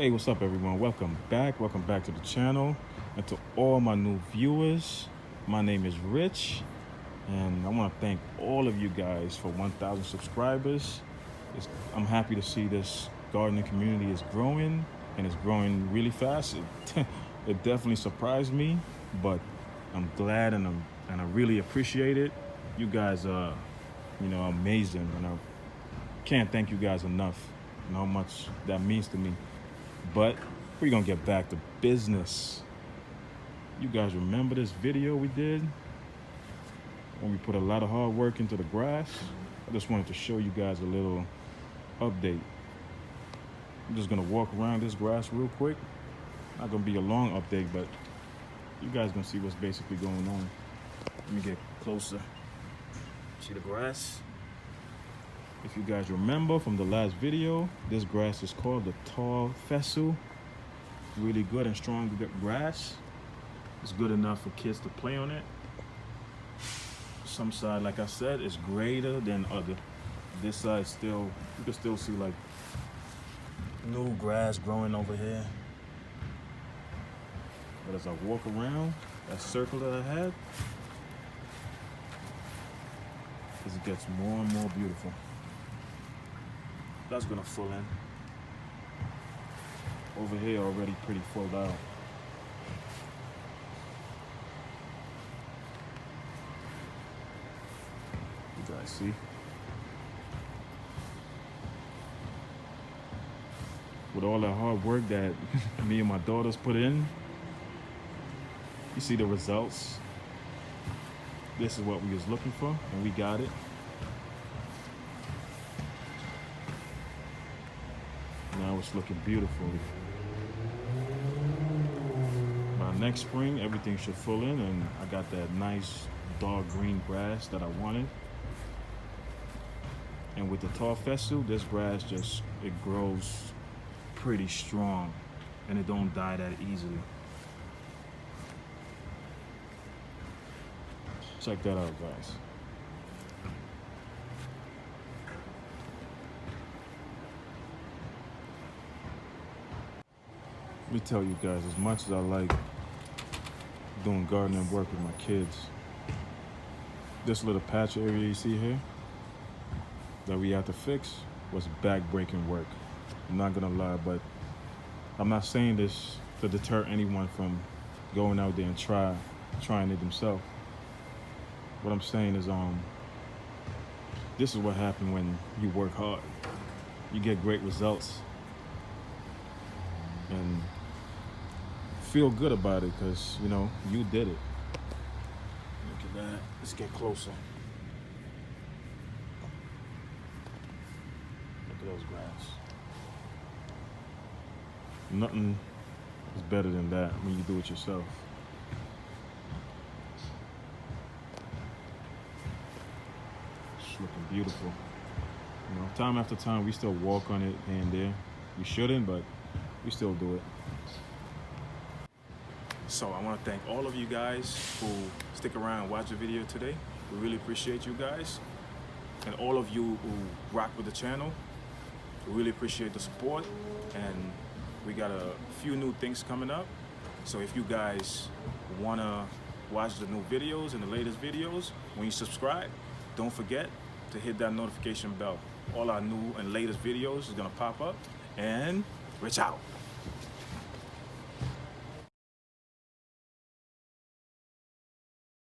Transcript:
Hey, what's up, everyone? Welcome back to the channel. And to all my new viewers, my name is Rich, and I want to thank all of you guys for 1,000 subscribers. I'm happy to see this gardening community is growing, and it's growing really fast. It definitely surprised me, but I'm glad and I really appreciate it. You guys are, amazing, and I can't thank you guys enough and how much that means to me. But we're gonna get back to business. You guys remember this video we did when we put a lot of hard work into the grass? I just wanted to show you guys a little update. I'm just gonna walk around this grass real quick. Not gonna be a long update, but you guys gonna see what's basically going on. Let me get closer. See the grass? If you guys remember from the last video, this grass is called the tall fessu. Really good and strong grass. It's good enough for kids to play on it. Some side, like I said, is greater than other. This side still, you can still see like new grass growing over here. But as I walk around that circle that I had, it gets more and more beautiful. That's gonna fill in. Over here already pretty filled out. You guys see? With all that hard work that me and my daughters put in, you see the results. This is what we was looking for, and we got it. Now it's looking beautiful. By next spring, everything should fill in, and I got that nice dark green grass that I wanted. And with the tall fessu, this grass it grows pretty strong, and it don't die that easily. Check that out, guys. Let me tell you guys, as much as I like doing gardening work with my kids, this little patch area you see here that we had to fix was back-breaking work. I'm not gonna lie, but I'm not saying this to deter anyone from going out there and trying it themselves. What I'm saying is, this is what happens when you work hard. You get great results and feel good about it because you did it. Look at that. Let's get closer. Look at those grass. Nothing is better than that when you do it yourself. It's looking beautiful. Time after time we still walk on it here and there. We shouldn't, but we still do it. So I want to thank all of you guys who stick around and watch the video today. We really appreciate you guys. And all of you who rock with the channel. We really appreciate the support. And we got a few new things coming up. So if you guys want to watch the new videos and the latest videos, when you subscribe, don't forget to hit that notification bell. All our new and latest videos is going to pop up. And Rich out.